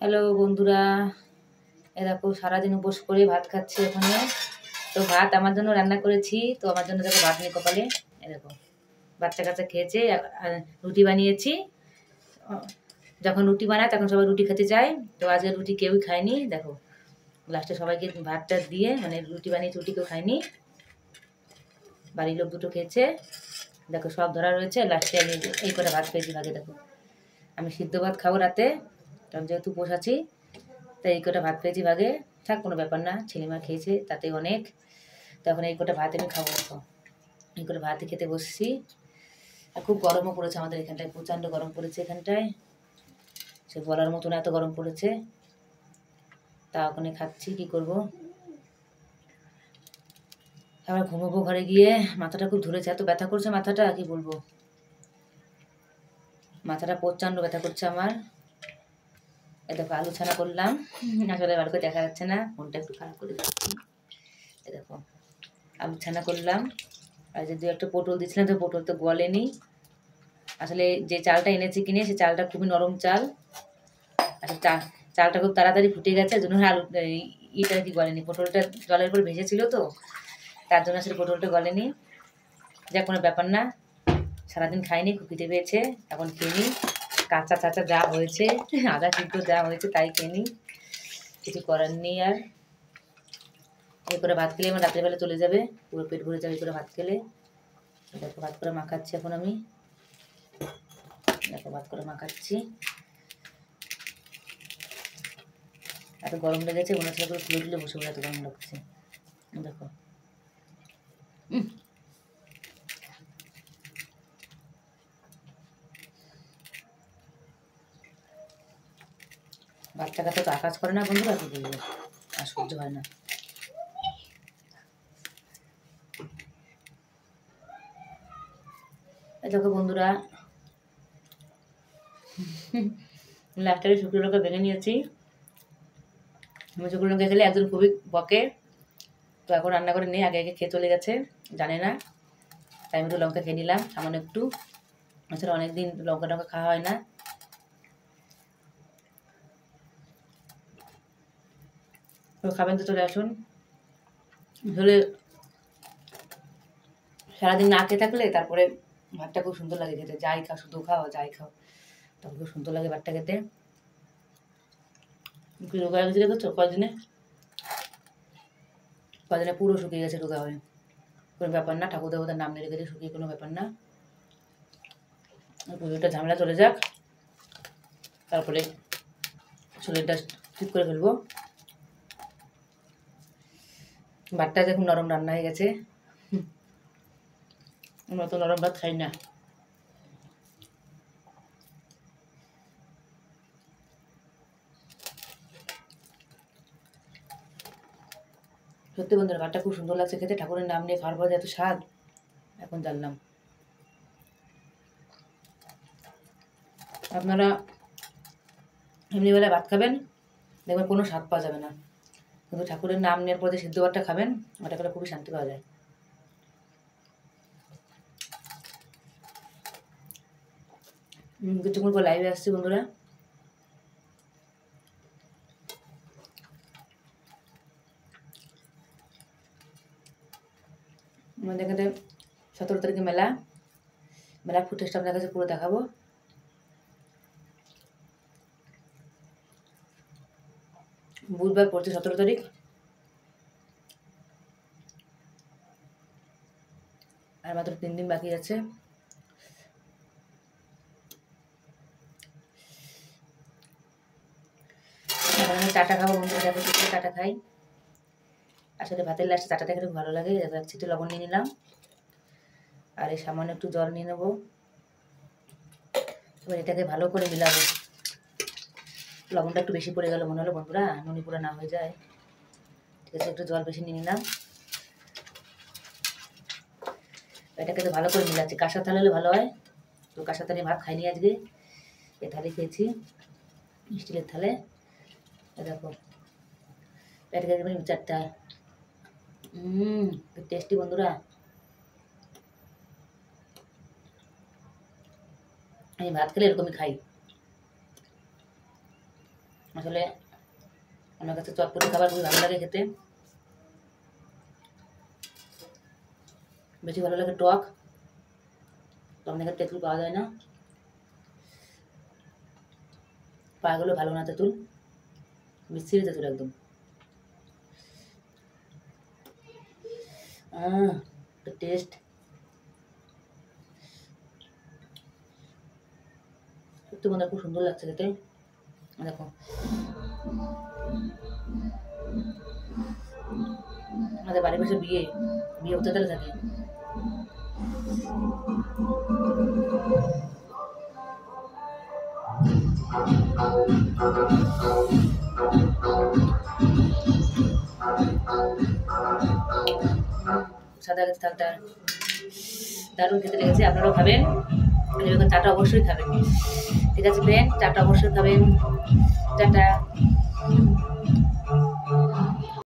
Hello বন্ধুরা, দেখো সারাদিন উপোস করে ভাত খাচ্ছি ওখানে। তো ভাত আমার জন্য রান্না করেছি, তো আমার জন্য দেখো ভাত নেই কপালে। দেখো বাচ্চা কাচ্চা খেয়েছে, আর রুটি বানিয়েছি। যখন রুটি বানায় তখন সবাই রুটি খেতে চায়, তো আজকে রুটি কেউই খায়নি। দেখো লাস্টে সবাইকে ভাতটা দিয়ে, মানে রুটি বানিয়েছি, রুটি কেউ খায়নি, বাড়ির লোক দুটো খেয়েছে। দেখো সব ধরা রয়েছে, লাস্টে আমি এই করে ভাত পেয়েছি ভাগে। দেখো আমি সিদ্ধ ভাত খাবো রাতে, কারণ যেহেতু উপোস আছি, তাই এই কটা ভাত পেয়েছি ভাগে। থাক, কোনো ব্যাপার না, ছেলেমা খেয়েছে তাতে অনেক। তখন এই কটা ভাত আমি খাবো। এই করে ভাতই খেতে বসছি। আর খুব গরমও পড়েছে আমাদের এখানটায়, প্রচণ্ড গরম পড়েছে এখানটায়, সে বলার মতন এত গরম পড়েছে। তা ওখানে খাচ্ছি, কি করব। আবার ঘুমোবো ঘরে গিয়ে। মাথাটা খুব ধরেছে, এত ব্যথা করছে মাথাটা, কি বলবো। মাথাটা প্রচণ্ড ব্যথা করছে আমার। এ দেখো আলু ছানা করলাম, আসলে ভালো করে দেখা যাচ্ছে না, ফোনটা একটু খারাপ করে দিচ্ছি। এ দেখো আলু ছানা করলাম। আর যে দু একটা পটল দিচ্ছিলাম, তো পটল তো গলেনি। আসলে যে চালটা এনেছি কিনে, সে চালটা খুবই নরম চাল। আসলে চালটা খুব তাড়াতাড়ি ফুটে গেছে, ওই জন্য আলু ইটা কি গলেনি। পটলটা জলের উপর ভেসেছিল, তো তার জন্য আসলে পটলটা গলেনি। যা কোনো ব্যাপার না, সারাদিন খাইনি, খুব খিদে পেয়েছে, এখন খেয়ে নিই। কাঁচা চাচা যা হয়েছে, আদা সিদ্ধ যা হয়েছে তাই খেয়ে নিই, কিছু করার নেই আর। এই করে ভাত খেলে আমার রাত্রেবেলা চলে যাবে, পুরো পেট ভরে যাবে এই করে ভাত খেলে। দেখো ভাত করে মাখাচ্ছি এখন আমি। দেখো ভাত করে মাখাচ্ছি। এত গরম লেগেছে, মনে হচ্ছে করে তুলে তুলে বসে বলে, এত গরম লাগছে। দেখো বাচ্চা কাচ্চা তো আকাশ করে না বন্ধুরা, কি বলবো, আর সহ্য হয় না। এই দেখো বন্ধুরা, লাস্টারে শুকনো লঙ্কা ভেঙে নিয়েছি। আমি শুকনো লঙ্কা খেলে একজন খুবই বকে, তো এখন রান্না করে নেই, আগে আগে খেয়ে চলে গেছে, জানে না। তাই আমি তো লঙ্কা খেয়ে নিলাম সামান্য একটু। আসলে অনেকদিন লঙ্কা টঙ্কা খাওয়া হয় না। তো খাবেন তো চলে আসুন। আসলে সারাদিন না খেয়ে থাকলে তারপরে ভাতটা খুব সুন্দর লাগে খেতে, যাই খাও, শুধু খাও যাই খাও, তখন খুব সুন্দর লাগে ভাতটা খেতে। কি রোগা হয়ে দেখেছো কদিনে, কদিনে পুরো শুকিয়ে গেছে রোগা হয়ে। কোনো ব্যাপার না, ঠাকুর দেবতার নাম নিয়ে রেখেছে, শুকিয়ে কোনো ব্যাপার না। পুজোটা ঝামেলা চলে যাক, তারপরে শরীরটা ঠিক করে ফেলবো। ভাতটা দেখুন নরম রান্না হয়ে গেছে, আমরা তো নরম ভাত খাই না। সত্যি বন্ধুরা, ভাতটা খুব সুন্দর লাগছে খেতে, ঠাকুরের নাম নিয়ে খাওয়ার পরে এত স্বাদ এখন জানলাম। আপনারা এমনিবেলায় ভাত খাবেন, দেখবেন কোনো স্বাদ পাওয়া যাবে না, কিন্তু ঠাকুরের নাম নেওয়ার পরে সিদ্ধ ভাতটা খাবেন, ওটা খেলে খুবই শান্তি পাওয়া যায়। কিছুক্ষণ পর লাইভে আসছি বন্ধুরা। আমাদের এখানে 17 তারিখে মেলা, মেলার ফুটেজটা আপনার কাছে পুরো দেখাবো। বুধবার পড়ছে 17 তারিখ, আর মাত্র 3 দিন বাকি আছে। এখন আমি চাটা খাবো বন্ধুরা, দেখো কি করে চাটা খাই। আসলে ভাতের লাস্টে চাটা খেতে খুব ভালো লাগে। এক ছিটে লবণ নিয়ে নিলাম, আর এই সামান্য একটু জল নিয়ে নেবো। এবার এটাকে ভালো করে মিলাবো। লবণটা একটু বেশি পড়ে গেল মনে হলো বন্ধুরা, নুনি পুরো না হয়ে যায়। ঠিক আছে, একটু জল বেশি নিয়ে নিলাম। এটাকে তো ভালো করে মিলাচ্ছি, কাঁসা থালে হলে ভালো হয়, তো কাঁসা থালে ভাত খাইনি আজকে, এ থালে খেয়েছি, স্টিলের থালে। দেখো এটাকে দেবেন 4টা। টেস্টি বন্ধুরা। আমি ভাত খেলে এরকমই খাই। আসলে আমার কাছে চটপটি খাবার খুবই ভালো লাগে খেতে, বেশি ভালো লাগে টক। তো আমাদের তেঁতুল পাওয়া যায় না, পাওয়া গেলেও ভালো না তেঁতুল, মিষ্টির তেঁতুল একদম। টেস্ট সত্যি মনে খুব সুন্দর লাগছে খেতে। দেখো আমাদের বাড়ির পাশে বিয়ে হতে তাহলে থাকে। সাদা গেছে থাকটা দারুণ খেতে লেগেছে, আপনারাও খাবেন, চাটা অবশ্যই খাবেন। ঠিক আছে ফ্রেন্ড, চাটা অবশ্যই খাবেন, টাটা।